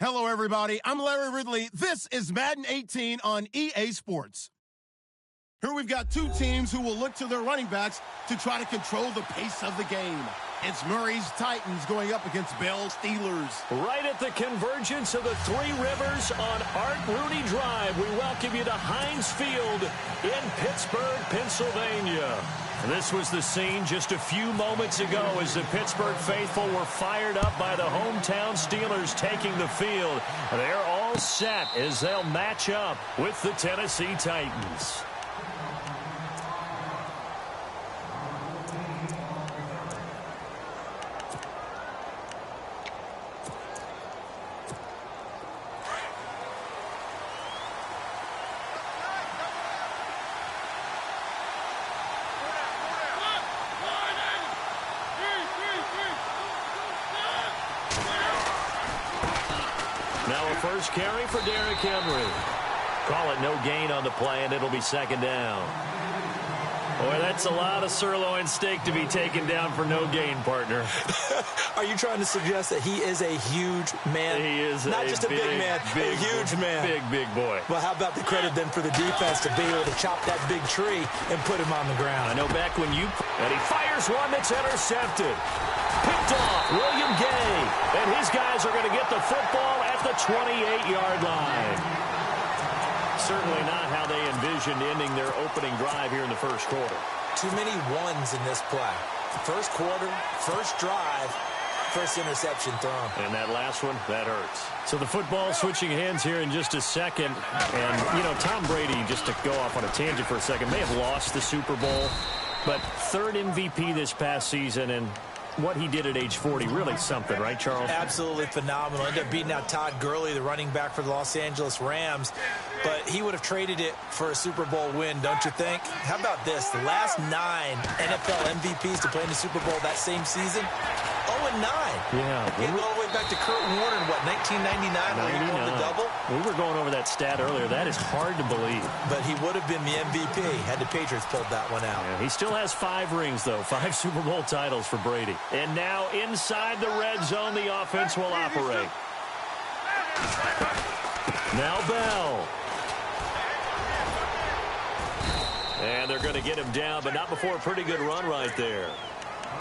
Hello, everybody. I'm Larry Ridley. This is Madden 18 on EA Sports. Here we've got two teams who will look to their running backs to try to control the pace of the game. It's Murray's Titans going up against Bell's Steelers. Right at the convergence of the Three Rivers on Art Rooney Drive, we welcome you to Heinz Field in Pittsburgh, Pennsylvania. This was the scene just a few moments ago as the Pittsburgh faithful were fired up by the hometown Steelers taking the field. They're all set as they'll match up with the Tennessee Titans. Now a first carry for Derrick Henry. Call it no gain on the play, and it'll be second down. Boy, that's a lot of sirloin steak to be taken down for no gain, partner. Are you trying to suggest that he is a huge man? He is not just a big man, a huge man. Big boy. Well, how about the credit then for the defense to be able to chop that big tree and put him on the ground? I know back when you... And he fires one that's intercepted. Picked off, William Gay. And his guys are going to get the football at the 28-yard line. Certainly not how they envisioned ending their opening drive here in the first quarter. Too many ones in this play. First quarter, first drive, first interception thrown. And that last one, that hurts. So the football switching hands here in just a second. And, you know, Tom Brady, just to go off on a tangent for a second, may have lost the Super Bowl. But third MVP this past season, and what he did at age 40, really something, right, Charles? Absolutely phenomenal. Ended up beating out Todd Gurley, the running back for the Los Angeles Rams. But he would have traded it for a Super Bowl win, don't you think? How about this? The last 9 NFL MVPs to play in the Super Bowl that same season, 0-9. Yeah. He go all the way back to Kurt Warner in, what, 1999 when he won the double? We were going over that stat earlier. That is hard to believe. But he would have been the MVP had the Patriots pulled that one out. Yeah, he still has 5 rings, though. 5 Super Bowl titles for Brady. And now inside the red zone, the offense will operate. Now Bell. And they're going to get him down, but not before a pretty good run right there.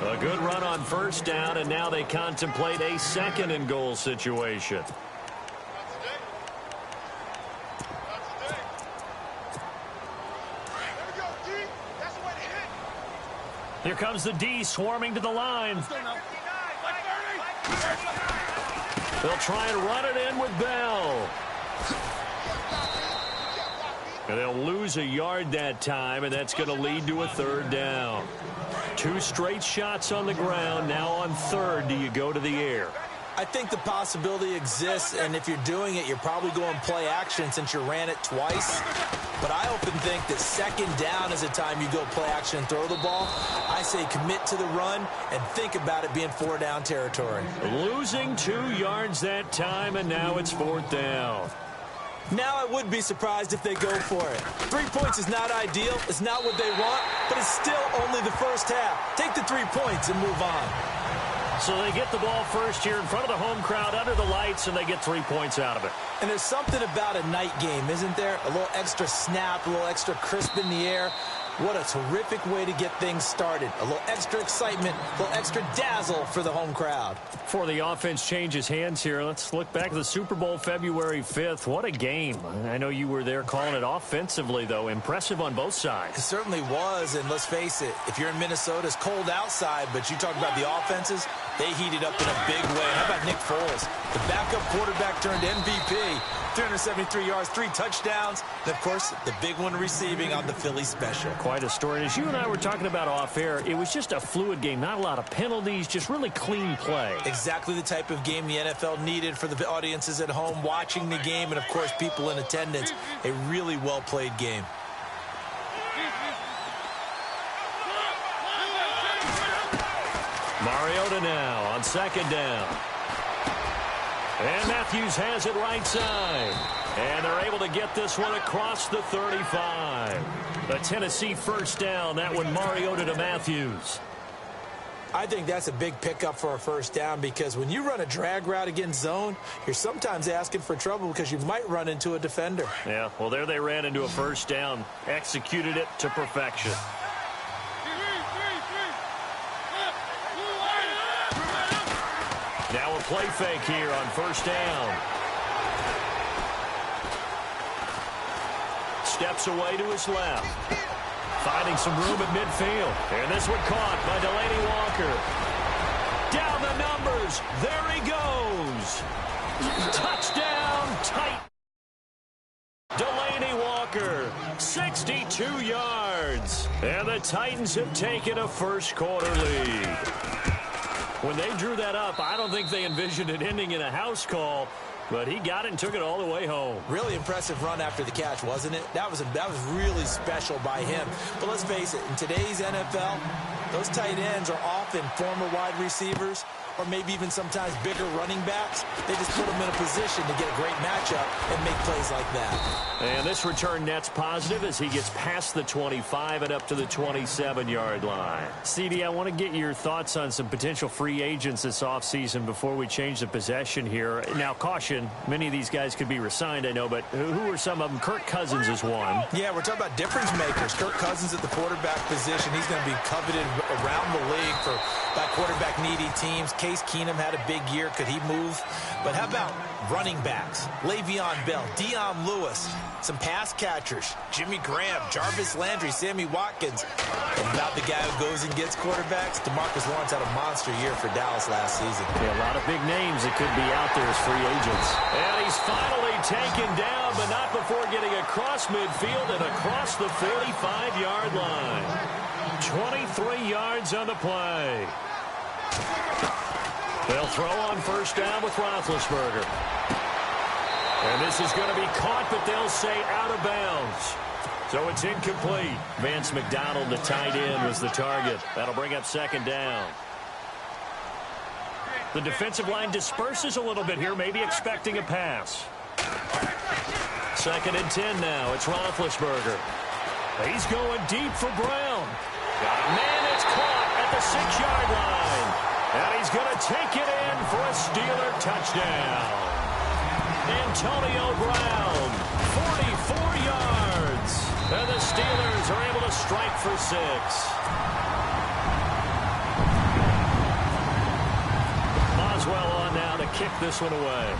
A good run on first down, and now they contemplate a second and goal situation. Here comes the D swarming to the line. They'll try and run it in with Bell. And they'll lose a yard that time, and that's going to lead to a third down. 2 straight shots on the ground. Now on third, do you go to the air? I think the possibility exists, and if you're doing it, you're probably going play action since you ran it twice. But I often think that second down is a time you go play action and throw the ball. I say commit to the run and think about it being 4-down territory. Losing 2 yards that time, and now it's 4th down. Now I would be surprised if they go for it. 3 points is not ideal. It's not what they want, but it's still only the first half. Take the 3 points and move on. So they get the ball first here in front of the home crowd under the lights, and they get 3 points out of it. And there's something about a night game, isn't there? A little extra snap, a little extra crisp in the air. What a terrific way to get things started. A little extra excitement, a little extra dazzle for the home crowd. Before the offense changes hands here, let's look back at the Super Bowl February 5th. What a game. I know you were there calling it offensively, though. Impressive on both sides. It certainly was, and let's face it, if you're in Minnesota, it's cold outside, but you talk about the offenses, they heated up in a big way. How about Nick Foles? The backup quarterback turned MVP. 373 yards, 3 touchdowns, and, of course, the big one receiving on the Philly special. Quite a story. And as you and I were talking about off air, it was just a fluid game. Not a lot of penalties, just really clean play. Exactly the type of game the NFL needed for the audiences at home watching the game and, of course, people in attendance. A really well-played game. Mariota now on second down. And Matthews has it right side. And they're able to get this one across the 35. The Tennessee first down. That one Mariota to Matthews. I think that's a big pickup for a first down because when you run a drag route against zone, you're sometimes asking for trouble because you might run into a defender. Yeah, well, there they ran into a first down, executed it to perfection. Now a play fake here on first down. Steps away to his left. Finding some room at midfield. And this one caught by Delaney Walker. Down the numbers. There he goes. Touchdown, tight. Delaney Walker, 62 yards. And the Titans have taken a first quarter lead. When they drew that up, I don't think they envisioned it ending in a house call. But he got it and took it all the way home. Really impressive run after the catch, wasn't it? That was really special by him. But let's face it, in today's NFL, those tight ends are often former wide receivers or maybe even sometimes bigger running backs. They just put them in a position to get a great matchup and make plays like that. And this return net's positive as he gets past the 25 and up to the 27-yard line. CD, I want to get your thoughts on some potential free agents this offseason before we change the possession here. Now, caution, many of these guys could be re-signed, I know, but who are some of them? Kirk Cousins is one. Yeah, we're talking about difference makers. Kirk Cousins at the quarterback position. He's going to be coveted around the league for by quarterback-needy teams. Case Keenum had a big year. Could he move? But how about running backs? Le'Veon Bell, Dion Lewis, some pass catchers, Jimmy Graham, Jarvis Landry, Sammy Watkins. And about the guy who goes and gets quarterbacks, DeMarcus Lawrence had a monster year for Dallas last season. Yeah, a lot of big names that could be out there as free agents. And he's finally taken down, but not before getting across midfield and across the 45-yard line. 23 yards on the play. They'll throw on first down with Roethlisberger. And this is going to be caught, but they'll say out of bounds. So it's incomplete. Vance McDonald, the tight end, was the target. That'll bring up second down. The defensive line disperses a little bit here, maybe expecting a pass. Second and 10 now. It's Roethlisberger. He's going deep for Brown. Man, it's caught at the 6-yard line. And he's going to take it in for a Steeler touchdown. Antonio Brown, 44 yards. And the Steelers are able to strike for 6. Boswell on now to kick this one away.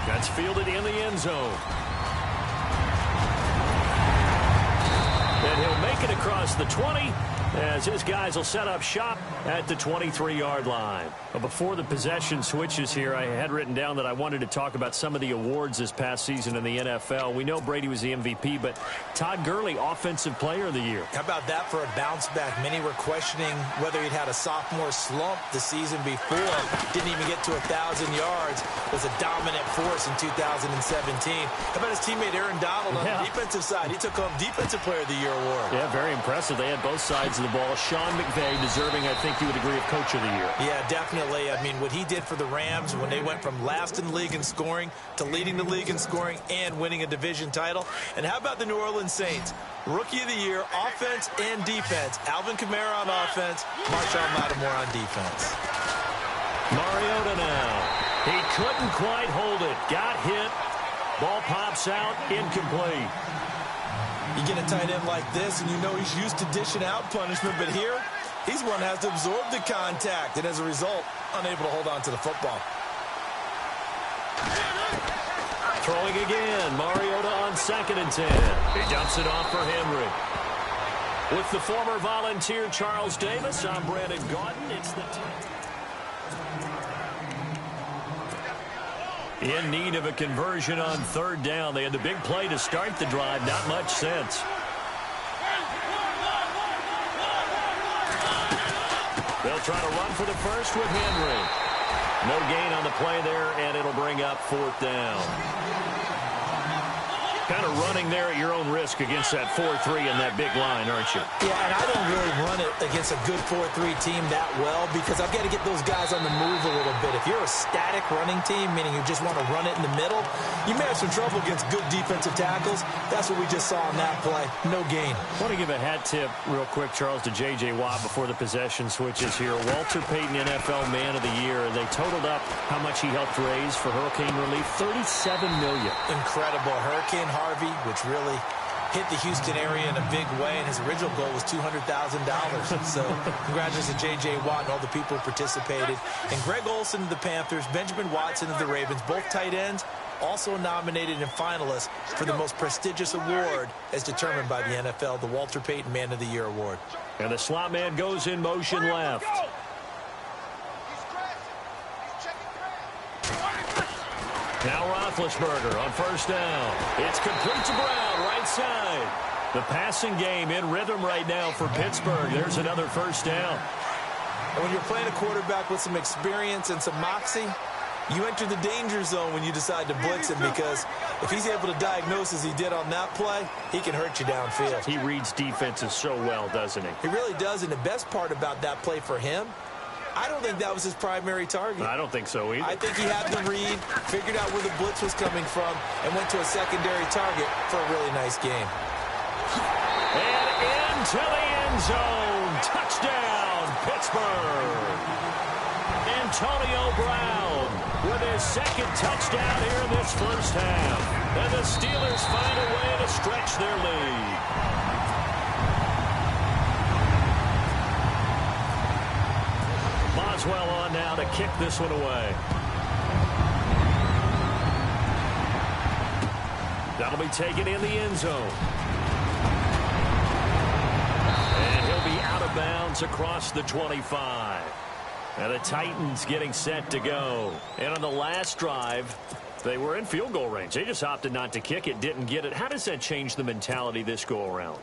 That's fielded in the end zone. And he'll make it across the 20 as his guys will set up shop at the 23-yard line. But before the possession switches here, I had written down that I wanted to talk about some of the awards this past season in the NFL. We know Brady was the MVP, but Todd Gurley, Offensive Player of the Year. How about that for a bounce back? Many were questioning whether he'd had a sophomore slump the season before. Didn't even get to 1,000 yards. Was a dominant force in 2017. How about his teammate Aaron Donald on the defensive side? He took home Defensive Player of the Year award. Yeah, very impressive. They had both sides of the ball. Sean McVay deserving, I think you would agree, of Coach of the Year. Yeah, definitely. I mean, what he did for the Rams when they went from last in the league in scoring to leading the league in scoring and winning a division title. And how about the New Orleans Saints? Rookie of the Year, offense and defense. Alvin Kamara on offense, Marshawn Lattimore on defense. Mariota now. He couldn't quite hold it. Got hit. Ball pops out. Incomplete. You get a tight end like this, and you know he's used to dishing out punishment, but here, he's one that has to absorb the contact, and as a result, unable to hold on to the football. Throwing again. Mariota on second and 10. He dumps it off for Henry. With the former Volunteer Charles Davis, I'm Brandon Gaudin. It's the in need of a conversion on third down. They had the big play to start the drive. Not much sense. They'll try to run for the first with Henry. No gain on the play there, and it'll bring up fourth down. Kind of running there at your own risk against that 4-3 and that big line, aren't you? Yeah, and I don't really run it against a good 4-3 team that well because I've got to get those guys on the move a little bit. If you're a static running team, meaning you just want to run it in the middle, you may have some trouble against good defensive tackles. That's what we just saw on that play. No gain. I want to give a hat tip real quick, Charles, to J.J. Watt before the possession switches here. Walter Payton, NFL Man of the Year. They totaled up how much he helped raise for hurricane relief. $37 million. Incredible. Hurricane Harvey, which really hit the Houston area in a big way, and his original goal was $200,000. So congratulations to J.J. Watt and all the people who participated. And Greg Olsen of the Panthers, Benjamin Watson of the Ravens, both tight ends, also nominated and finalists for the most prestigious award as determined by the NFL, the Walter Payton Man of the Year Award. And the slot man goes in motion left. Now Roethlisberger on first down. It's complete to Brown, right side. The passing game in rhythm right now for Pittsburgh. There's another first down. And when you're playing a quarterback with some experience and some moxie, you enter the danger zone when you decide to blitz him because if he's able to diagnose as he did on that play, he can hurt you downfield. He reads defenses so well, doesn't he? He really does, and the best part about that play for him, I don't think that was his primary target. I don't think so either. I think he had the read, figured out where the blitz was coming from, and went to a secondary target for a really nice game. And into the end zone. Touchdown, Pittsburgh. Antonio Brown with his second touchdown here in this first half. And the Steelers find a way to stretch their lead. Boswell on now to kick this one away. That'll be taken in the end zone. And he'll be out of bounds across the 25. And the Titans getting set to go. And on the last drive, they were in field goal range. They just opted not to kick it, didn't get it. How does that change the mentality this go-around?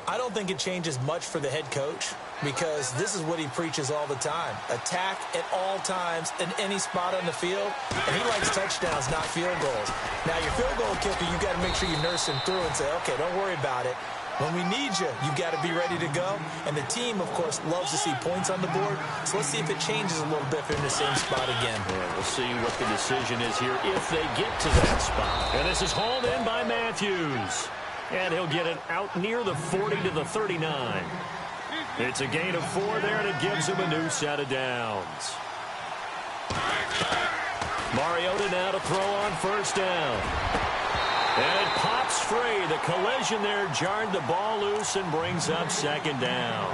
I don't think it changes much for the head coach because this is what he preaches all the time. Attack at all times in any spot on the field, and he likes touchdowns, not field goals. Now, your field goal kicker, you got to make sure you nurse him through and say, okay, don't worry about it. When we need you, you got to be ready to go. And the team, of course, loves to see points on the board. So let's see if it changes a little bit if they're in the same spot again. Yeah, we'll see what the decision is here if they get to that spot. And this is hauled in by Matthews. And he'll get it out near the 40 to the 39. It's a gain of 4 there, and it gives him a new set of downs. Mariota now to throw on first down. And it pops free. The collision there jarred the ball loose and brings up second down.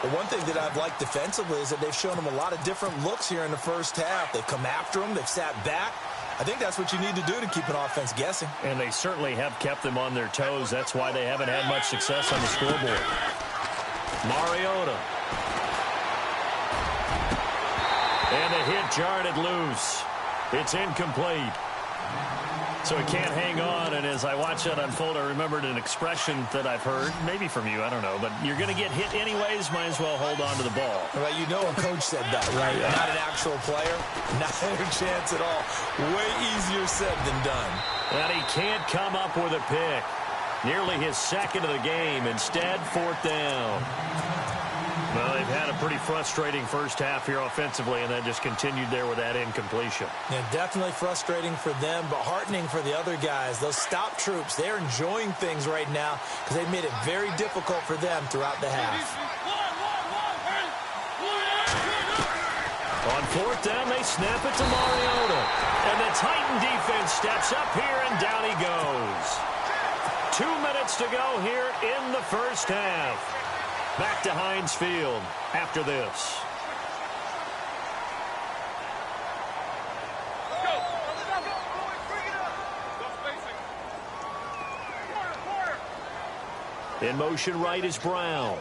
Well, one thing that I've liked defensively is that they've shown him a lot of different looks here in the first half. They've come after him. They've sat back. I think that's what you need to do to keep an offense guessing. And they certainly have kept them on their toes. That's why they haven't had much success on the scoreboard. Mariota. And the hit jarred it loose. It's incomplete. So he can't hang on, and as I watch that unfold, I remembered an expression that I've heard, maybe from you, I don't know, but you're going to get hit anyways, might as well hold on to the ball. Well, you know a coach said that, right? Yeah. Not an actual player, not a chance at all. Way easier said than done. And he can't come up with a pick. Nearly his second of the game. Instead, fourth down. Well, they've had a pretty frustrating first half here offensively, and then just continued there with that incompletion. Yeah, definitely frustrating for them, but heartening for the other guys. Those stop troops, they're enjoying things right now because they've made it very difficult for them throughout the half. On fourth down, they snap it to Mariota. And the Titan defense steps up here, and down he goes. 2 minutes to go here in the first half. Back to Heinz Field after this. In motion right is Brown.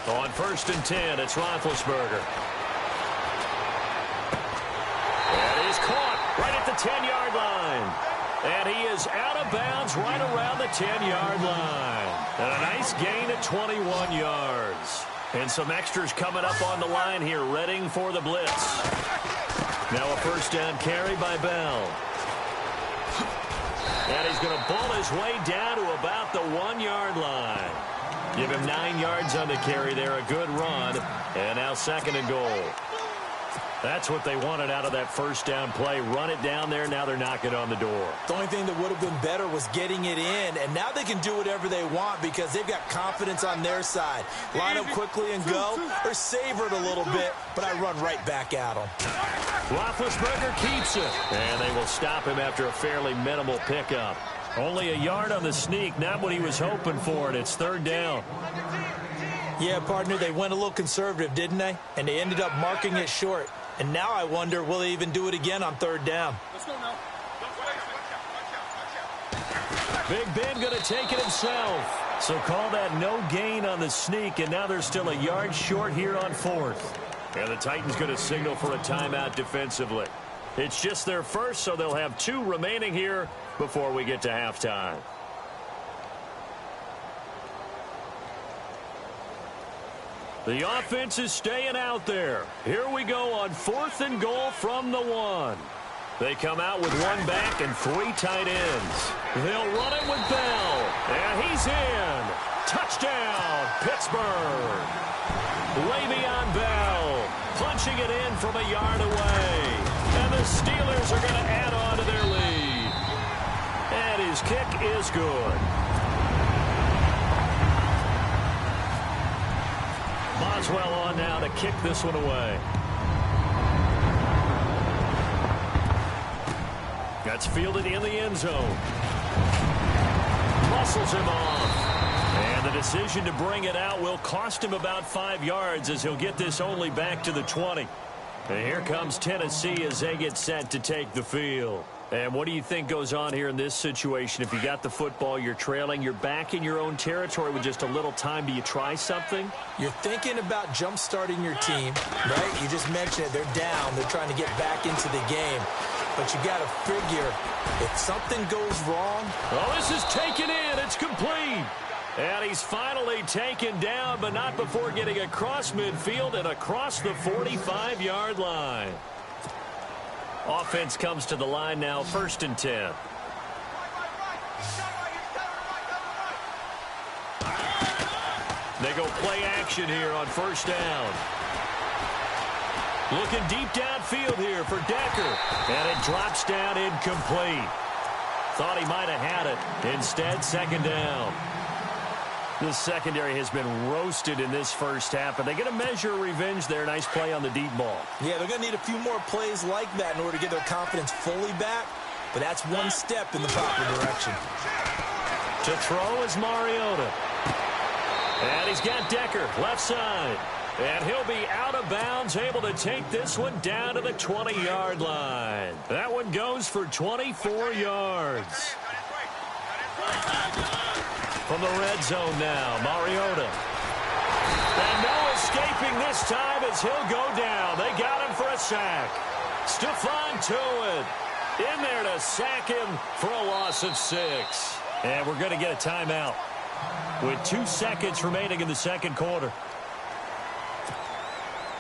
On first and 10, it's Roethlisberger. And he's caught right at the 10-yard line. And he is out of bounds right around the 10-yard line. And a nice gain at 21 yards. And some extras coming up on the line here, readying for the blitz. Now a first down carry by Bell. And he's going to bull his way down to about the 1-yard line. Give him 9 yards on the carry there. A good run. And now 2nd and goal. That's what they wanted out of that first down play. Run it down there. Now they're knocking on the door. The only thing that would have been better was getting it in. And now they can do whatever they want because they've got confidence on their side. Line up quickly and go, or savor it a little bit, but I run right back at them. Roethlisberger keeps it. And they will stop him after a fairly minimal pickup. Only a yard on the sneak. Not what he was hoping for, and it's 3rd down. Yeah, partner, they went a little conservative, didn't they? And they ended up marking it short. And now I wonder, will they even do it again on 3rd down? Let's go now. Big Ben going to take it himself. So call that no gain on the sneak, and now they're still a yard short here on 4th. And the Titans going to signal for a timeout defensively. It's just their first, so they'll have 2 remaining here before we get to halftime. The offense is staying out there. Here we go on 4th and goal from the 1. They come out with 1 back and 3 tight ends. They'll run it with Bell. And he's in. Touchdown, Pittsburgh. Way beyond Bell. Punching it in from a yard away. And the Steelers are going to add on to their lead. And his kick is good. Boswell on now to kick this one away. That's fielded in the end zone. Muscles him off. And the decision to bring it out will cost him about 5 yards as he'll get this only back to the 20. And here comes Tennessee as they get set to take the field. And what do you think goes on here in this situation? If you got the football, you're trailing, you're back in your own territory with just a little time. Do you try something? You're thinking about jump-starting your team, right? You just mentioned it. They're down. They're trying to get back into the game. But you got to figure if something goes wrong. Oh, this is taken in. It's complete. And he's finally taken down, but not before getting across midfield and across the 45-yard line. Offense comes to the line now, 1st and 10. They go play action here on 1st down. Looking deep downfield here for Decker. And it drops down incomplete. Thought he might have had it. Instead, 2nd down. This secondary has been roasted in this first half, and they get a measure of revenge there. Nice play on the deep ball. Yeah, they're going to need a few more plays like that in order to get their confidence fully back, but that's one step in the proper direction. To throw is Mariota. And he's got Decker, left side. And he'll be out of bounds, able to take this one down to the 20-yard line. That one goes for 24 yards. From the red zone now, Mariota. And no escaping this time as he'll go down. They got him for a sack. Stephon Tuitt in there to sack him for a loss of 6. And we're going to get a timeout with 2 seconds remaining in the 2nd quarter.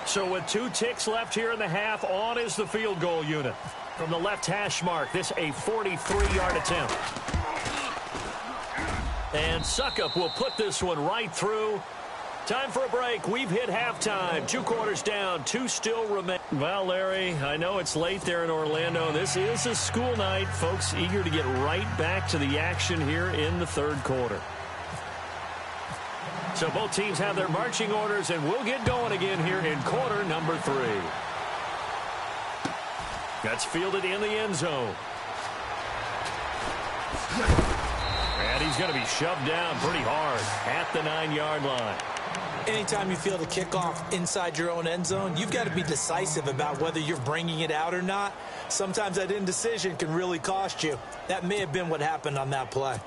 So with 2 ticks left here in the half, on is the field goal unit. From the left hash mark, this a 43-yard attempt. And Suckup will put this one right through. Time for a break. We've hit halftime. 2 quarters down, 2 still remain. Well, Larry, I know it's late there in Orlando. This is a school night. Folks eager to get right back to the action here in the 3rd quarter. So both teams have their marching orders, and we'll get going again here in quarter number 3. That's fielded in the end zone. And he's going to be shoved down pretty hard at the 9-yard line. Anytime you feel the kickoff inside your own end zone, you've got to be decisive about whether you're bringing it out or not. Sometimes that indecision can really cost you. That may have been what happened on that play.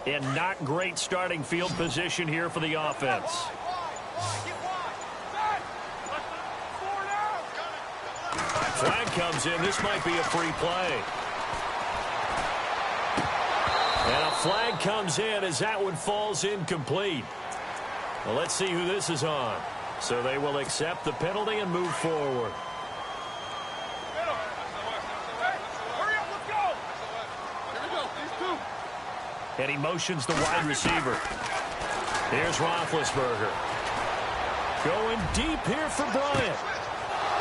And not great starting field position here for the offense. comes in. This might be a free play. And a flag comes in as that one falls incomplete. Well, let's see who this is on. So they will accept the penalty and move forward. And he motions the wide receiver. Here's Roethlisberger. Going deep here for Bryant.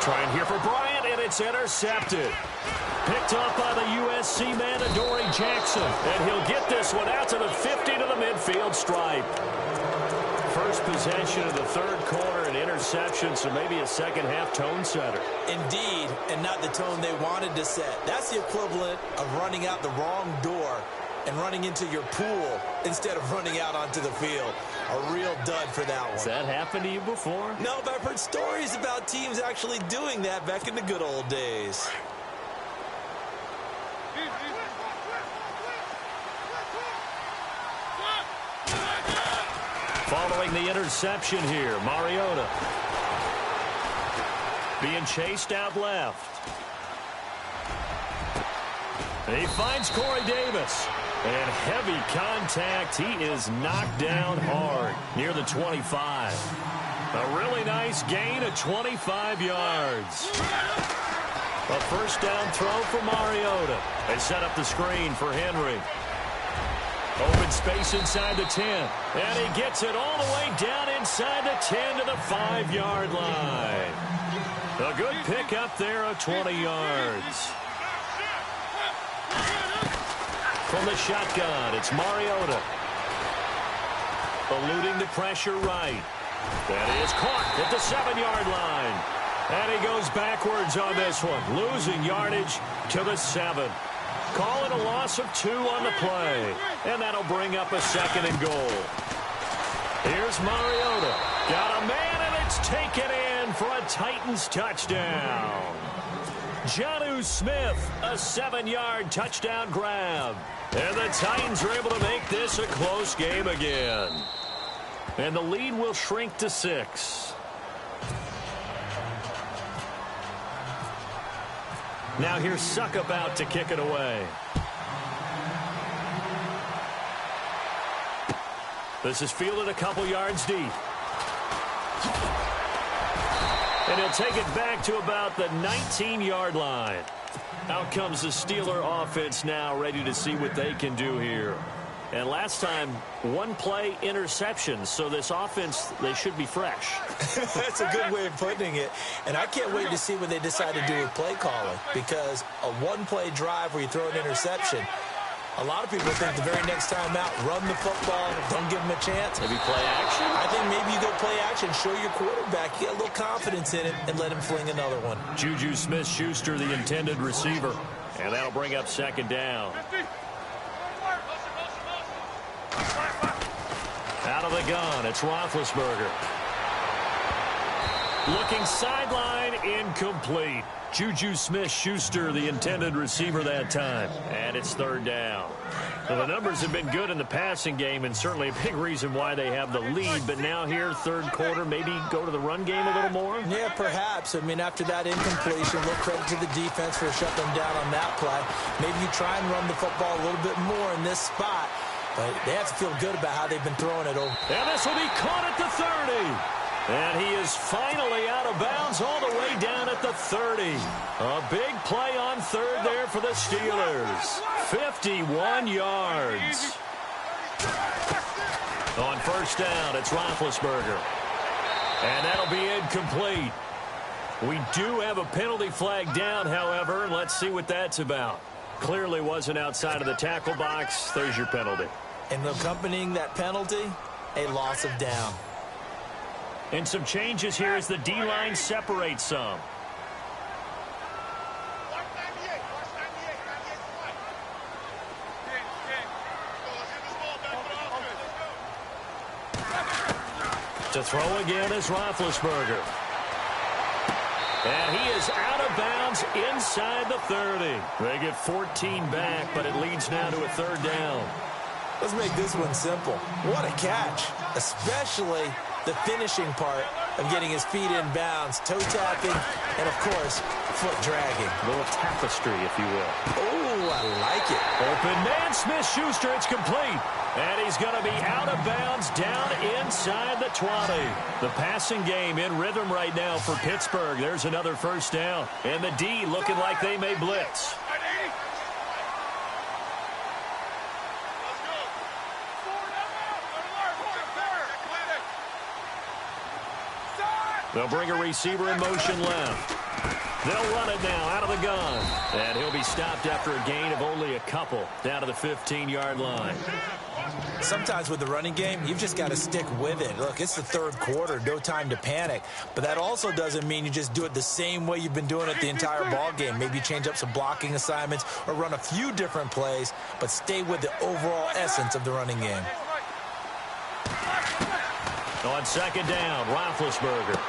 Trying here for Bryant, and it's intercepted. Picked up by the USC man, Adoree Jackson. And he'll get this one out to the 50 to the midfield stripe. First possession of the third quarter, an interception, so maybe a second-half tone setter. Indeed, and not the tone they wanted to set. That's the equivalent of running out the wrong door and running into your pool instead of running out onto the field. A real dud for that one. Has that happened to you before? No, but I've heard stories about teams actually doing that back in the good old days. Following the interception here, Mariota being chased out left. And he finds Corey Davis. And heavy contact. He is knocked down hard near the 25. A really nice gain of 25 yards. A first down throw for Mariota. They set up the screen for Henry. Open space inside the 10. And he gets it all the way down inside the 10 to the 5-yard line. A good pick up there of 20 yards. From the shotgun, it's Mariota. Eluding the pressure right. That is caught at the 7-yard line. And he goes backwards on this one, losing yardage to the 7. Call it a loss of 2 on the play. And that'll bring up a second and goal. Here's Mariota. Got a man, and it's taken in for a Titans touchdown. Jonnu Smith, a 7-yard touchdown grab. And the Titans are able to make this a close game again. And the lead will shrink to 6. Now here's Suckup out to kick it away. This is fielded a couple yards deep. And he'll take it back to about the 19-yard line. Out comes the Steeler offense now, ready to see what they can do here. And last time, one play interception, so this offense, they should be fresh. That's a good way of putting it. And I can't wait to see what they decide to do with play calling, because a one-play drive where you throw an interception, a lot of people think the very next time out, run the football, don't give them a chance. Maybe play action? I think maybe you go play action, show your quarterback, get a little confidence in him, and let him fling another one. Juju Smith-Schuster, the intended receiver. And that'll bring up second down. Out of the gun, it's Roethlisberger. Looking sideline, incomplete. Juju Smith-Schuster, the intended receiver that time. And it's third down. Well, the numbers have been good in the passing game, and certainly a big reason why they have the lead. But now here, third quarter, maybe go to the run game a little more? Yeah, perhaps. I mean, after that incompletion, a little credit to the defense for shutting them down on that play. Maybe you try and run the football a little bit more in this spot. But they have to feel good about how they've been throwing it over. And this will be caught at the 30. And he is finally out of bounds all the way down at the 30. A big play on third there for the Steelers. 51 yards. On first down, it's Roethlisberger. And that'll be incomplete. We do have a penalty flag down, however, and let's see what that's about. Clearly wasn't outside of the tackle box. There's your penalty. And accompanying that penalty, a loss of down. And some changes here as the D-line separates some. To throw again is Roethlisberger. And he is out of bounds inside the 30. They get 14 back, but it leads now to a third down. Let's make this one simple. What a catch, especially the finishing part of getting his feet in bounds, toe tapping, and of course, foot dragging. A little tapestry, if you will. Oh, I like it. Open man, Smith-Schuster, it's complete. And he's going to be out of bounds down inside the 20. The passing game in rhythm right now for Pittsburgh. There's another first down. And the D looking like they may blitz. They'll bring a receiver in motion left. They'll run it now out of the gun. And he'll be stopped after a gain of only a couple down to the 15-yard line. Sometimes with the running game, you've just got to stick with it. Look, it's the third quarter, no time to panic. But that also doesn't mean you just do it the same way you've been doing it the entire ball game. Maybe change up some blocking assignments or run a few different plays, but stay with the overall essence of the running game. On second down, Roethlisberger.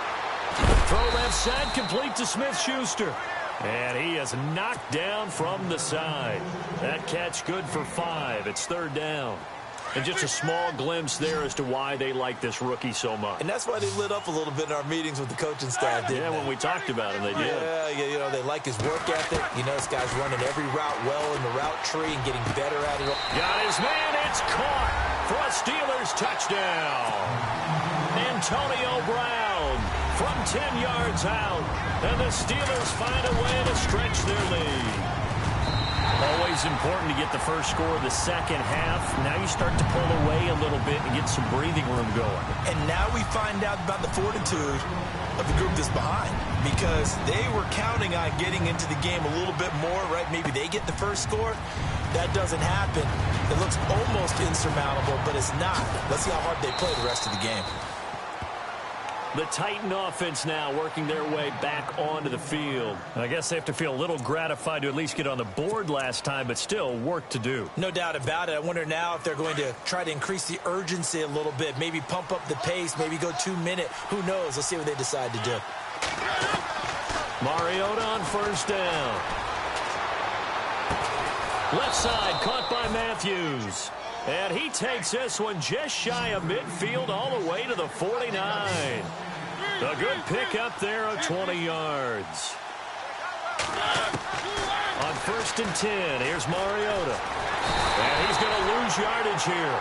Throw left side, complete to Smith-Schuster. And he is knocked down from the side. That catch good for 5. It's third down. And just a small glimpse there as to why they like this rookie so much. And that's why they lit up a little bit in our meetings with the coaching staff, didn't they? When we talked about him, they did. Yeah, you know, they like his work ethic. You know, this guy's running every route well in the route tree and getting better at it. Got his man. It's caught for a Steelers touchdown. Antonio Brown from 10 yards out. And the Steelers find a way to stretch their lead. Always important to get the first score of the second half. Now you start to pull away a little bit and get some breathing room going. And now we find out about the fortitude of the group that's behind, because they were counting on getting into the game a little bit more, right? Maybe they get the first score. That doesn't happen. It looks almost insurmountable, but it's not. Let's see how hard they play the rest of the game. The Titan offense now working their way back onto the field. I guess they have to feel a little gratified to at least get on the board last time, but still work to do. No doubt about it. I wonder now if they're going to try to increase the urgency a little bit, maybe pump up the pace, maybe go 2-minute. Who knows? Let's see what they decide to do. Mariota on first down. Left side caught by Matthews. And he takes this one just shy of midfield all the way to the 49. A good pickup there of 20 yards. On first and 10, here's Mariota. And he's going to lose yardage here,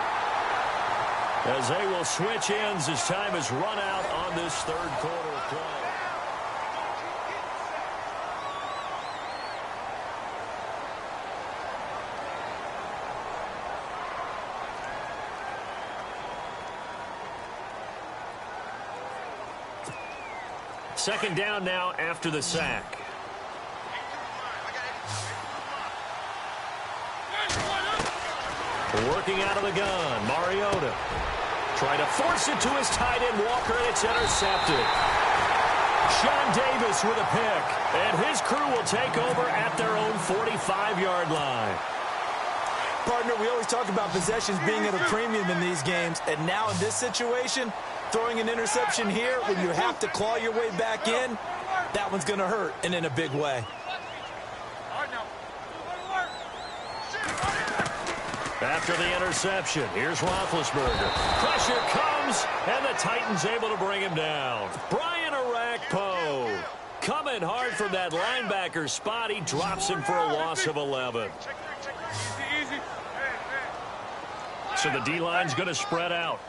as they will switch ends as time is run out on this third quarter of play. Second down now after the sack. Working out of the gun, Mariota. Trying to force it to his tight end, Walker, and it's intercepted. Sean Davis with a pick, and his crew will take over at their own 45-yard line. Partner, we always talk about possessions being at a premium in these games, and now in this situation, throwing an interception here when you have to claw your way back in, that one's going to hurt, and in a big way. After the interception, here's Roethlisberger. Pressure comes, and the Titans able to bring him down. Brian Orakpo coming hard from that linebacker spot. He drops him for a loss of 11. So the D-line's going to spread out.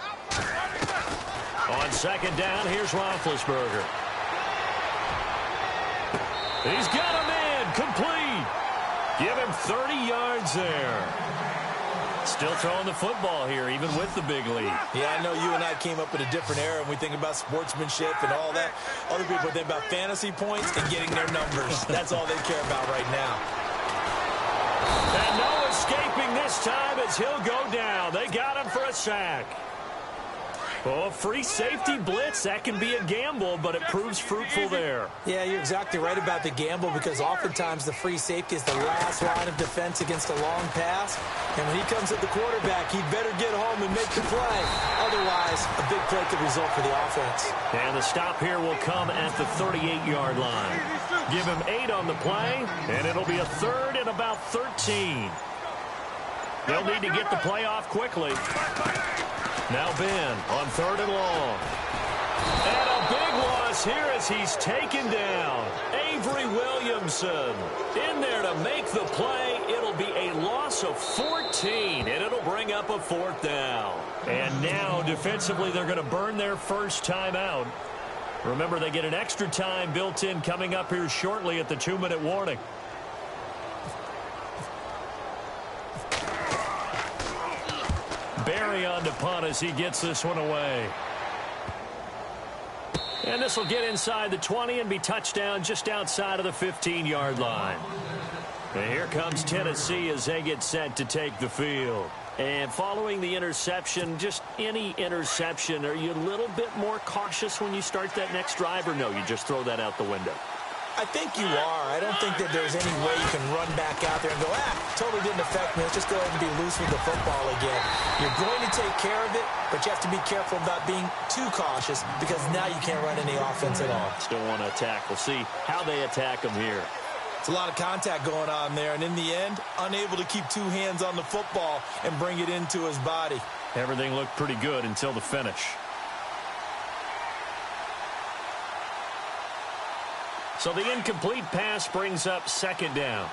On second down, here's Roethlisberger. He's got him in, complete. Give him 30 yards there. Still throwing the football here, even with the big lead. Yeah, I know you and I came up in a different era, and we think about sportsmanship and all that. Other people think about fantasy points and getting their numbers. That's all they care about right now. And no escaping this time as he'll go down. They got him for a sack. Oh, free safety blitz, that can be a gamble, but it proves fruitful there. Yeah, you're exactly right about the gamble, because oftentimes the free safety is the last line of defense against a long pass. And when he comes at the quarterback, he'd better get home and make the play. Otherwise, a big play could result for the offense. And the stop here will come at the 38-yard line. Give him 8 on the play, and it'll be a third and about 13. They'll need to get the play off quickly. Now Ben on third and long. And a big is here as he's taken down. Avery Williamson in there to make the play. It'll be a loss of 14, and it'll bring up a 4th down. And now, defensively, they're going to burn their first timeout. Remember, they get an extra time built in coming up here shortly at the 2-minute warning. Barry on to punt as he gets this one away. And this will get inside the 20 and be touchdown just outside of the 15-yard line. And here comes Tennessee as they get set to take the field. And following the interception, just any interception, are you a little bit more cautious when you start that next drive, or no, you just throw that out the window? I think you are. I don't think that there's any way you can run back out there and go, totally didn't affect me. Let's just go ahead and be loose with the football again. You're going to take care of it, but you have to be careful about being too cautious because now you can't run any offense at all. Still want to attack. We'll see how they attack them here. It's a lot of contact going on there, and in the end, unable to keep 2 hands on the football and bring it into his body. Everything looked pretty good until the finish. So the incomplete pass brings up 2nd down.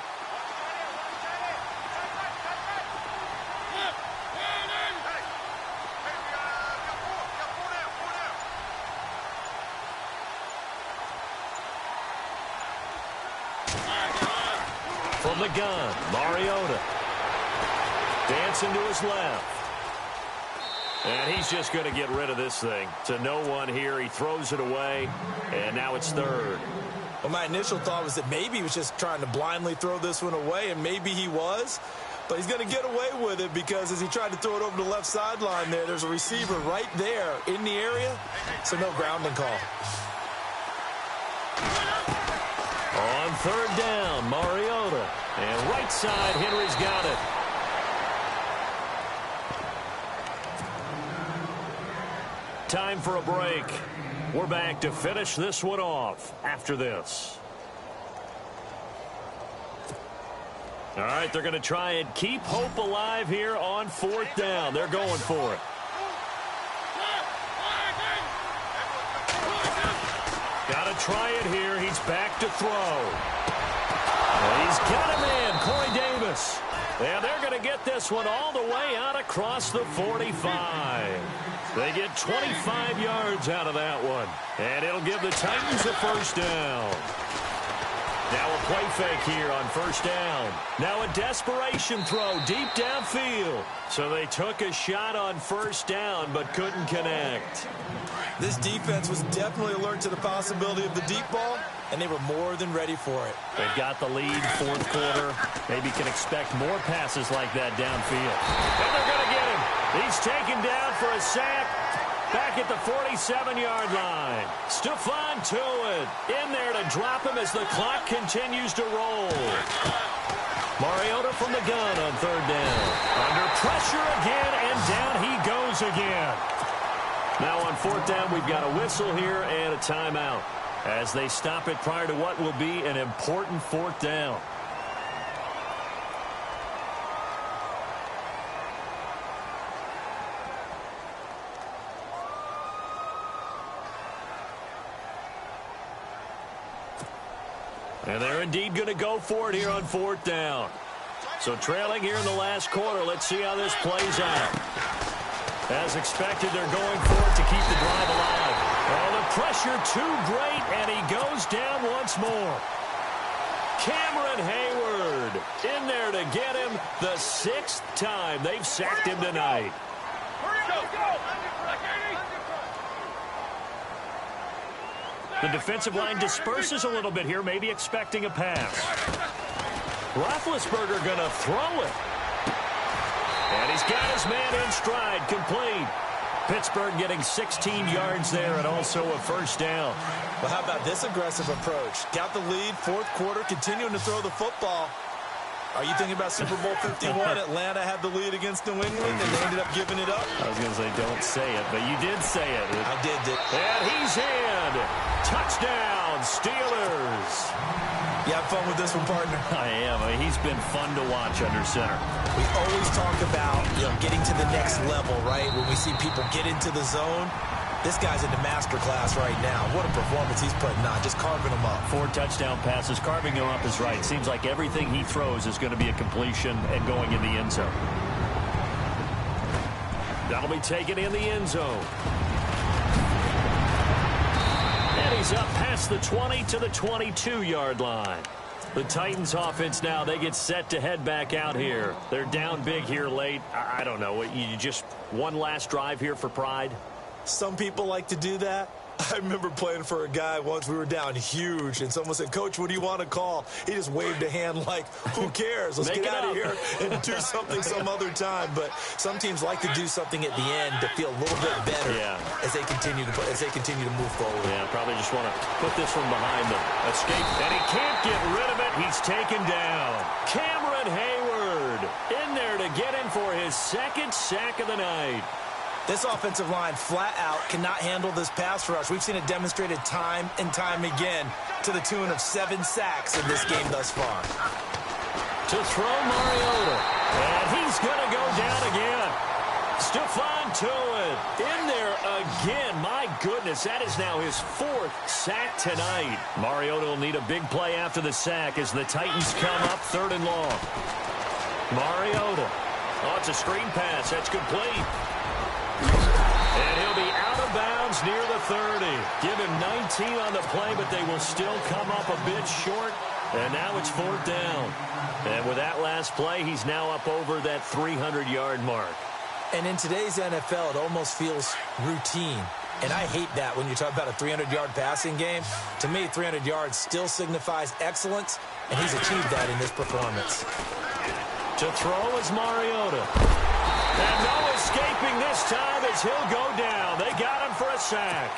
From the gun, Mariota. Dancing to his left. And he's just going to get rid of this thing. To no one here. He throws it away, and now it's 3rd. Well, my initial thought was that maybe he was just trying to blindly throw this one away, and maybe he was. But he's going to get away with it because as he tried to throw it over the left sideline there's a receiver right there in the area, so no grounding call. On 3rd down, Mariota. And right side, Henry's got it. Time for a break. We're back to finish this one off after this. All right, they're going to try and keep hope alive here on 4th down. They're going for it. Got to try it here. He's back to throw. He's got him in, Corey Davis. And they're going to get this one all the way out across the 45. They get 25 yards out of that one. And it'll give the Titans a 1st down. Now a play fake here on 1st down. Now a desperation throw deep downfield. So they took a shot on 1st down but couldn't connect. This defense was definitely alert to the possibility of the deep ball, and they were more than ready for it. They've got the lead, 4th quarter. Maybe can expect more passes like that downfield. And they're going to get him. He's taken down for a sack back at the 47-yard line. Stephon Tuitt in there to drop him as the clock continues to roll. Mariota from the gun on 3rd down. Under pressure again, and down he goes again. Now on 4th down, we've got a whistle here and a timeout as they stop it prior to what will be an important 4th down. And they're indeed going to go for it here on 4th down. So trailing here in the last quarter, let's see how this plays out. As expected, they're going for it to keep the drive alive. Oh, the pressure too great, and he goes down once more. Cameron Hayward in there to get him the 6th time they've sacked him tonight. The defensive line disperses a little bit here, maybe expecting a pass. Roethlisberger going to throw it. And he's got his man in stride, complete. Pittsburgh getting 16 yards there and also a 1st down. Well, how about this aggressive approach? Got the lead, 4th quarter, continuing to throw the football. Are you thinking about Super Bowl 51? Atlanta had the lead against New England, and they ended up giving it up. I was going to say, don't say it, but you did say it. I did. And he's in. Touchdown, Steelers. You have fun with this one, partner? I am. He's been fun to watch under center. We always talk about getting to the next level, right? When we see people get into the zone. This guy's in the master class right now. What a performance he's putting on, just carving them up. 4 touchdown passes. Carving him up is right. Seems like everything he throws is going to be a completion and going in the end zone. That'll be taken in the end zone. And he's up past the 20 to the 22-yard line. The Titans offense now, they get set to head back out here. They're down big here late. I don't know. You just one last drive here for pride? Some people like to do that. I remember playing for a guy once. We were down huge, and someone said, "Coach, what do you want to call?" He just waved a hand like, who cares? Let's get out of here and do something some other time. But some teams like to do something at the end to feel a little bit better as they continue to move forward. Yeah, probably just want to put this one behind them. Escape, and he can't get rid of it. He's taken down. Cameron Hayward in there to get in for his second sack of the night. This offensive line flat out cannot handle this pass rush. We've seen it demonstrated time and time again to the tune of 7 sacks in this game thus far. To throw Mariota, and he's going to go down again. Stephon Tuitt in there again. My goodness, that is now his 4th sack tonight. Mariota will need a big play after the sack as the Titans come up 3rd and long. Mariota. Oh, it's a screen pass. That's complete. And he'll be out of bounds near the 30. Give him 19 on the play, but they will still come up a bit short. And now it's 4th down. And with that last play, he's now up over that 300-yard mark. And in today's NFL, it almost feels routine. And I hate that when you talk about a 300-yard passing game. To me, 300 yards still signifies excellence, and he's achieved that in this performance. To throw is Mariota. And no escaping this time as he'll go down. They got him for a sack.